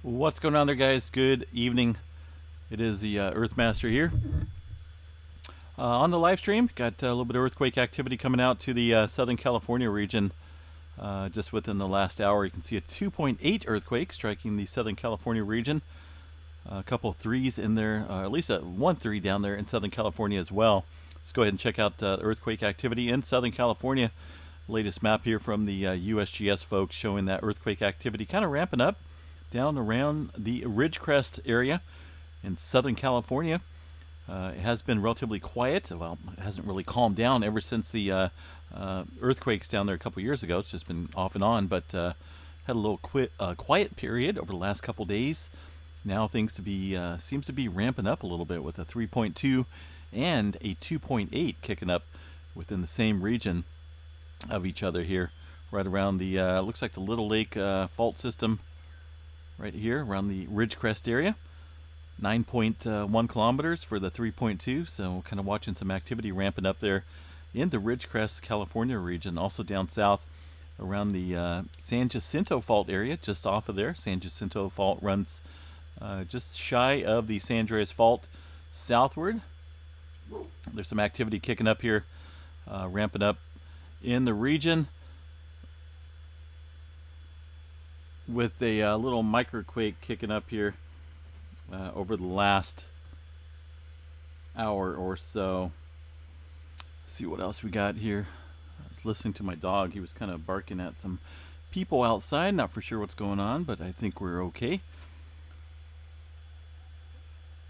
What's going on there, guys? Good evening. It is the Earthmaster here. On the live stream, got a little bit of earthquake activity coming out to the Southern California region. Just within the last hour, you can see a 2.8 earthquake striking the Southern California region. A couple of threes in there, at least a 1-3 down there in Southern California as well. Let's go ahead and check out earthquake activity in Southern California. Latest map here from the USGS folks showing that earthquake activity kind of ramping up down around the Ridgecrest area in Southern California. It has been relatively quiet. Well, it hasn't really calmed down ever since the earthquakes down there a couple years ago. It's just been off and on, but had a little quiet period over the last couple days. Now things seems to be ramping up a little bit with a 3.2 and a 2.8 kicking up within the same region of each other here, right around the looks like the Little Lake fault system right here around the Ridgecrest area. 9.1 kilometers for the 3.2, so kind of watching some activity ramping up there in the Ridgecrest, California region. Also down south around the San Jacinto fault area, just off of there. San Jacinto fault runs just shy of the San Andreas fault southward. There's some activity kicking up here, ramping up in the region with a little microquake kicking up here over the last hour or so. Let's see what else we got here. I was listening to my dog. He was kind of barking at some people outside. Not for sure what's going on, but I think we're okay.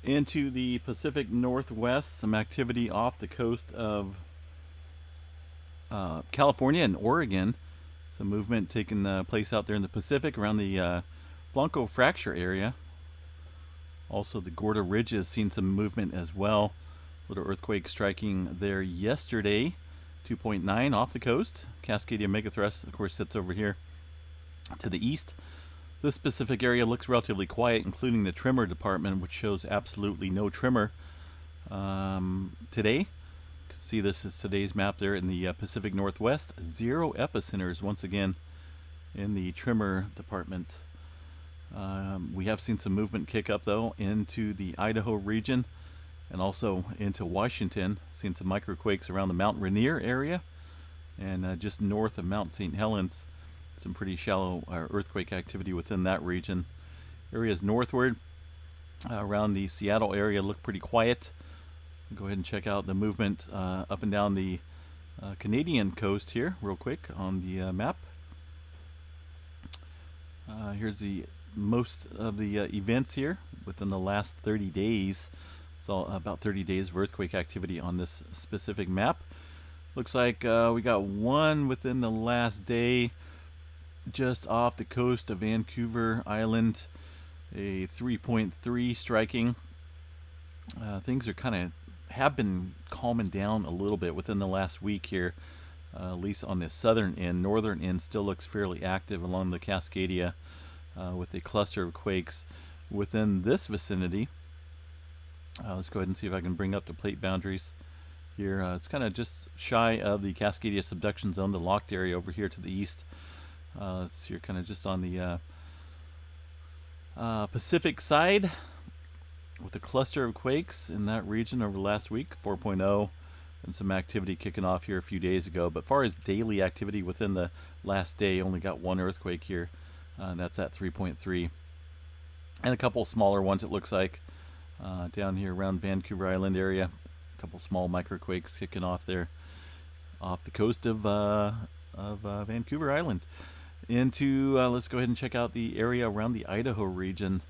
Into the Pacific Northwest, some activity off the coast of California and Oregon. Some movement taking place out there in the Pacific around the Blanco Fracture area. Also, the Gorda Ridge has seen some movement as well. Little earthquake striking there yesterday. 2.9 off the coast. Cascadia Megathrust, of course, sits over here to the east. This specific area looks relatively quiet, including the tremor department, which shows absolutely no tremor today. You can see this is today's map there in the Pacific Northwest. 0 epicenters once again in the tremor department. We have seen some movement kick up, though, into the Idaho region and also into Washington. Seen some microquakes around the Mount Rainier area and just north of Mount St. Helens. Some pretty shallow earthquake activity within that region. Areas northward around the Seattle area look pretty quiet. Go ahead and check out the movement up and down the Canadian coast here real quick on the map. Here's the most of the events here within the last 30 days. So about 30 days of earthquake activity on this specific map. Looks like we got one within the last day just off the coast of Vancouver Island, a 3.3 striking. Things are have been calming down a little bit within the last week here, at least on the southern end. Northern end still looks fairly active along the Cascadia with a cluster of quakes within this vicinity. Let's go ahead and see if I can bring up the plate boundaries here. It's kind of just shy of the Cascadia subduction zone, the locked area over here to the east. It's here kind of just on the Pacific side with a cluster of quakes in that region over last week, 4.0, and some activity kicking off here a few days ago. But as far as daily activity within the last day, only got one earthquake here, and that's at 3.3. And a couple smaller ones, it looks like, down here around Vancouver Island area. A couple small microquakes kicking off there off the coast of Vancouver Island. Let's go ahead and check out the area around the Idaho region.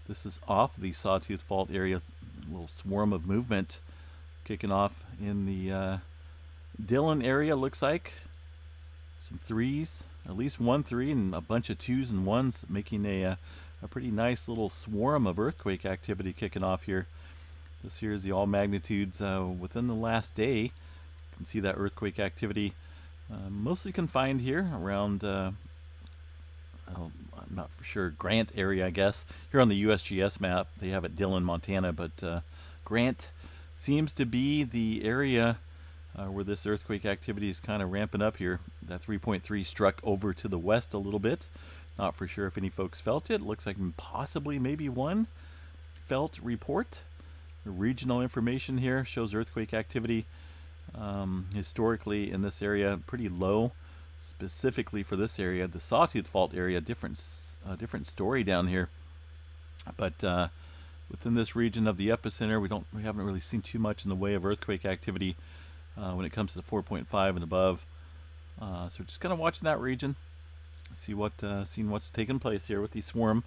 This is off the Sawtooth Fault area. A little swarm of movement kicking off in the Dillon area, looks like. Some threes, at least 1 3 and a bunch of 2s and 1s, making a pretty nice little swarm of earthquake activity kicking off here. This here is the all magnitudes within the last day. You can see that earthquake activity mostly confined here around I'm not for sure, Grant area, I guess. Here on the USGS map, they have it Dillon, Montana, but Grant seems to be the area where this earthquake activity is kind of ramping up here. That 3.3 struck over to the west a little bit. Not for sure if any folks felt it. Looks like possibly maybe one felt report. The regional information here shows earthquake activity historically in this area pretty low. Specifically for this area, the Sawtooth Fault area, different story down here. But within this region of the epicenter, we haven't really seen too much in the way of earthquake activity when it comes to the 4.5 and above. So we're just kind of watching that region, seeing what's taking place here with the swarm.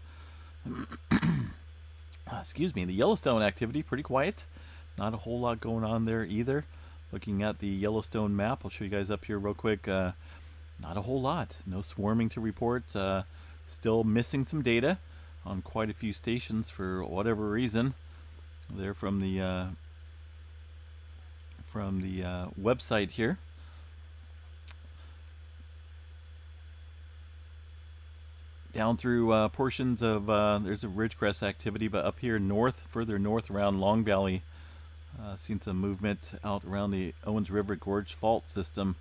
Excuse me. The Yellowstone activity pretty quiet. Not a whole lot going on there either. Looking at the Yellowstone map, I'll show you guys up here real quick. Not a whole lot. No swarming to report. Still missing some data on quite a few stations for whatever reason. They're from the website here. Down through portions of there's a ridgecrest activity, but up here further north around Long Valley, seen some movement out around the Owens River Gorge Fault system.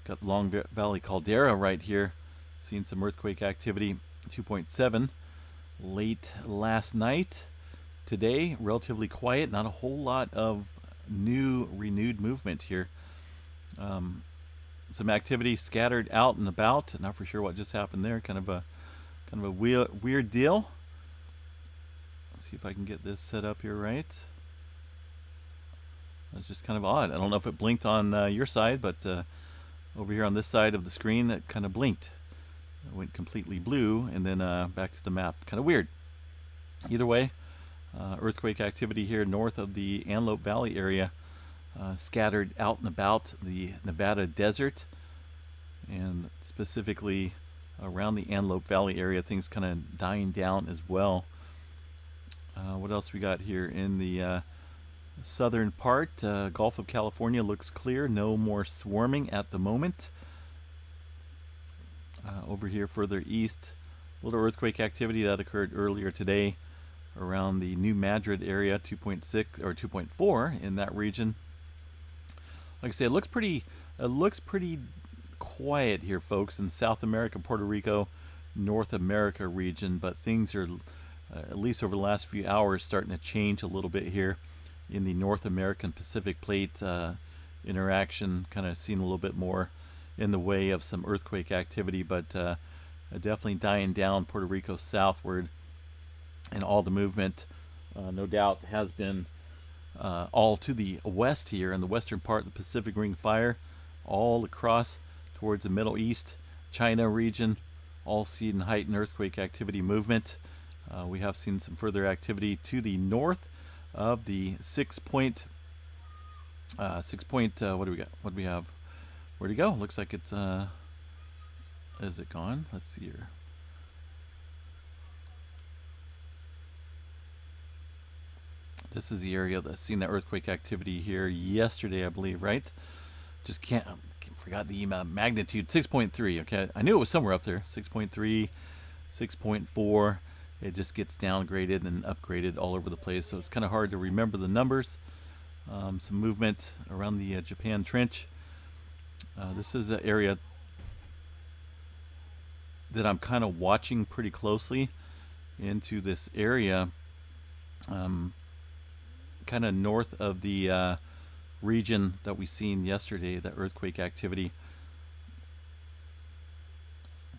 Got Long Valley Caldera right here. Seen some earthquake activity, 2.7 late last night. Today, relatively quiet. Not a whole lot of renewed movement here. Some activity scattered out and about. Not for sure what just happened there. Kind of a weird deal. Let's see if I can get this set up here right. That's just kind of odd. I don't know if it blinked on your side, but over here on this side of the screen, it kind of blinked. It went completely blue, and then back to the map. Kind of weird. Either way, earthquake activity here north of the Antelope Valley area, scattered out and about the Nevada desert, and specifically around the Antelope Valley area, things kind of dying down as well. What else we got here in the southern part? Gulf of California looks clear. No more swarming at the moment. Over here further east, a little earthquake activity that occurred earlier today around the New Madrid area, 2.6 or 2.4 in that region. Like I say, it looks pretty quiet here, folks, in South America, Puerto Rico, North America region, but things are, at least over the last few hours, starting to change a little bit here in the North American Pacific Plate interaction. Kind of seeing a little bit more in the way of some earthquake activity, but definitely dying down Puerto Rico southward, and all the movement, no doubt, has been all to the west here in the western part of the Pacific Ring Fire, all across towards the Middle East, China region, all seeing heightened earthquake activity movement. We have seen some further activity to the north of the 6 point. What do we got? What do we have? Where'd it go? Looks like it's is it gone? Let's see here. This is the area that's seen the earthquake activity here yesterday, I believe, right? Just forgot the magnitude. 6.3. Okay, I knew it was somewhere up there. 6.3, 6.4. It just gets downgraded and upgraded all over the place, so it's kind of hard to remember the numbers. Some movement around the Japan Trench. This is an area that I'm kind of watching pretty closely into this area, kind of north of the region that we seen yesterday, the earthquake activity.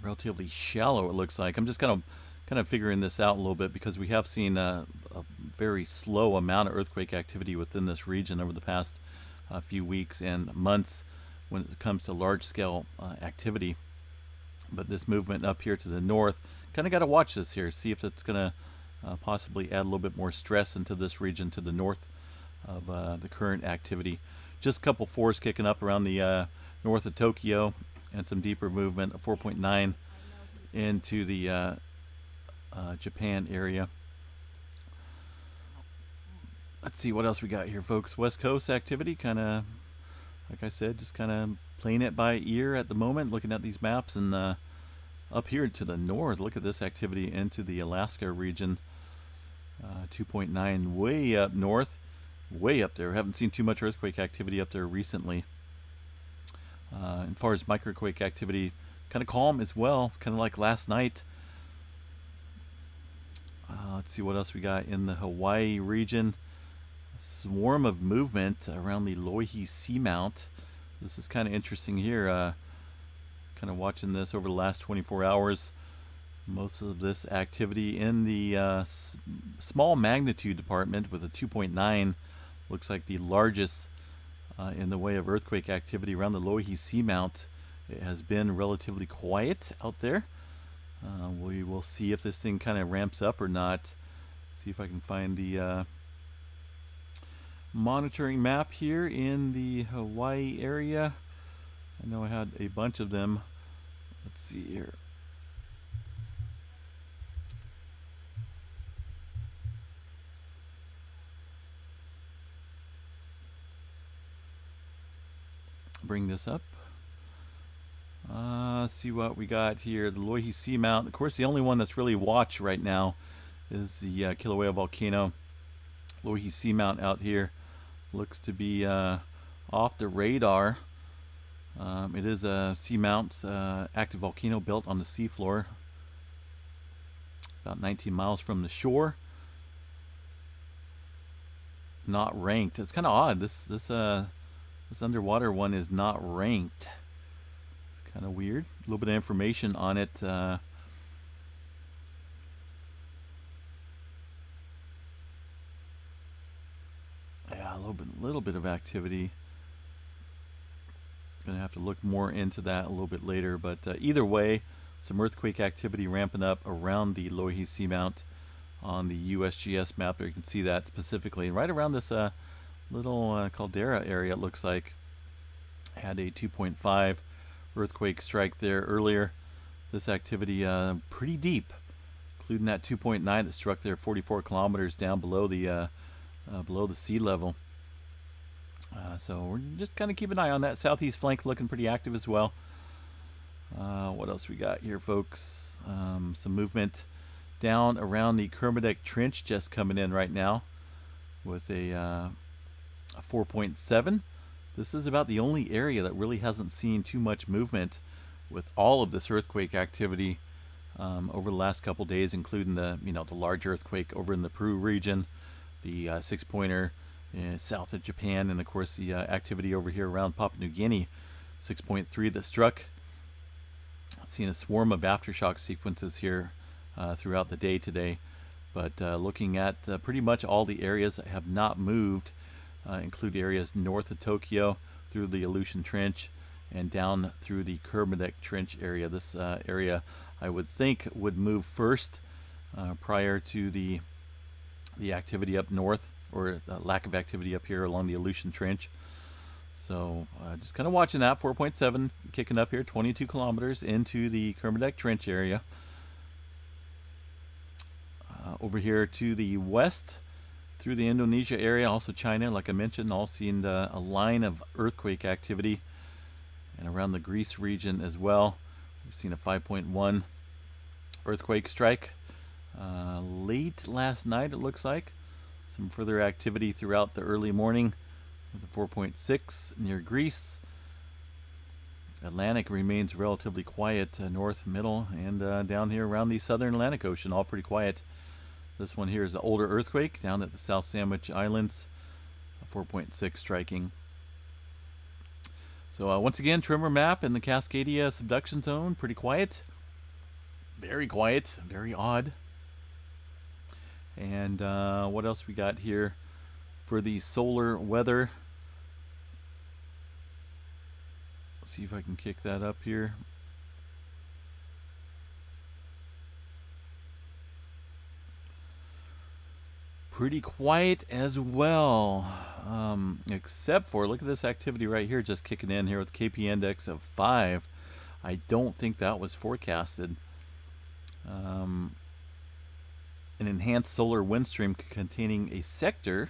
Relatively shallow, it looks like. I'm just kind of figuring this out a little bit, because we have seen a very slow amount of earthquake activity within this region over the past few weeks and months when it comes to large-scale activity. But this movement up here to the north, kind of got to watch this here, see if it's going to possibly add a little bit more stress into this region to the north of the current activity. Just a couple fours kicking up around the north of Tokyo, and some deeper movement of 4.9 into the Japan area. Let's see what else we got here, folks. West Coast activity, kind of, like I said, just kind of playing it by ear at the moment, looking at these maps. And up here to the north, look at this activity into the Alaska region. 2.9 way up north, way up there. Haven't seen too much earthquake activity up there recently. As far as microquake activity, kind of calm as well, kind of like last night. Let's see what else we got in the Hawaii region. A swarm of movement around the Loihi Seamount. This is kind of interesting here. Kind of watching this over the last 24 hours. Most of this activity in the small magnitude department with a 2.9. Looks like the largest in the way of earthquake activity around the Loihi Seamount. It has been relatively quiet out there. We will see if this thing kind of ramps up or not. See if I can find the monitoring map here in the Hawaii area. I know I had a bunch of them. Let's see here. Bring this up. See what we got here. The Loihi Seamount. Of course, the only one that's really watched right now is the Kilauea volcano. Loihi Seamount out here looks to be off the radar. It is a seamount, active volcano built on the seafloor, about 19 miles from the shore. Not ranked. It's kind of odd. This underwater one is not ranked. It's kind of weird. A little bit of information on it. Yeah, a little bit of activity. Gonna have to look more into that a little bit later. But either way, some earthquake activity ramping up around the Loihi Seamount on the USGS map. There you can see that specifically right around this little caldera area. It looks like had a 2.5 earthquake strike there earlier. This activity pretty deep, including that 2.9 that struck there 44 kilometers down below the sea level. So we're just kind of keep an eye on that. Southeast flank looking pretty active as well. What else we got here, folks? Some movement down around the Kermadec Trench just coming in right now with a 4.7. This is about the only area that really hasn't seen too much movement with all of this earthquake activity over the last couple days, including the large earthquake over in the Peru region, the 6-pointer south of Japan, and of course the activity over here around Papua New Guinea, 6.3 that struck. Seeing a swarm of aftershock sequences here throughout the day today, but looking at pretty much all the areas that have not moved. Include areas north of Tokyo through the Aleutian Trench and down through the Kermadec Trench area. This area I would think would move first prior to the activity up north, or lack of activity up here along the Aleutian Trench. So just kind of watching that. 4.7 kicking up here, 22 kilometers into the Kermadec Trench area. Over here to the west through the Indonesia area, also China, like I mentioned, all seeing a line of earthquake activity, and around the Greece region as well. We've seen a 5.1 earthquake strike late last night, it looks like. Some further activity throughout the early morning with a 4.6 near Greece. Atlantic remains relatively quiet, north, middle, and down here around the southern Atlantic Ocean, all pretty quiet. This one here is the older earthquake down at the South Sandwich Islands, 4.6 striking. So once again, tremor map in the Cascadia subduction zone, pretty quiet. Very quiet, very odd. And what else we got here for the solar weather? Let's see if I can kick that up here. Pretty quiet as well, except for, look at this activity right here just kicking in here with KP index of 5. I don't think that was forecasted. An enhanced solar wind stream containing a sector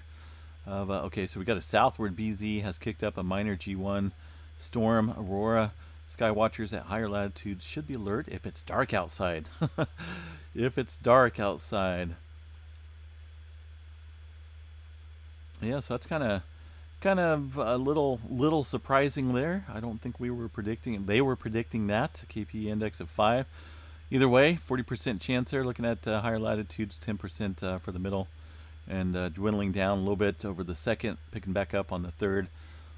of okay, so we got a southward BZ has kicked up a minor G1 storm. Aurora sky watchers at higher latitudes should be alert if it's dark outside. If it's dark outside. Yeah, so that's kind of a little surprising there. I don't think we were predicting. They were predicting that KP index of 5. Either way, 40% chance there. Looking at higher latitudes, 10% for the middle, and dwindling down a little bit over the second, picking back up on the third.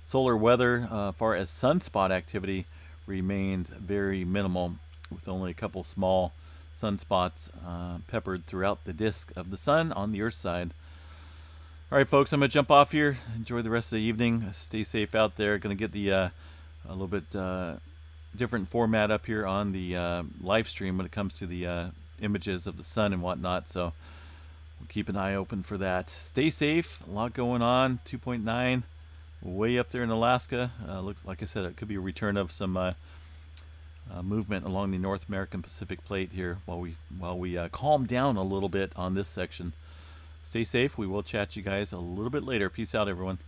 Solar weather, far as sunspot activity, remains very minimal, with only a couple small sunspots peppered throughout the disk of the sun on the Earth side. All right, folks, I'm going to jump off here. Enjoy the rest of the evening. Stay safe out there. Going to get the a little bit different format up here on the live stream when it comes to the images of the sun and whatnot. So we'll keep an eye open for that. Stay safe. A lot going on. 2.9 way up there in Alaska. Looks like I said, it could be a return of some movement along the North American Pacific Plate here while we calm down a little bit on this section. Stay safe. We will chat you guys a little bit later. Peace out, everyone.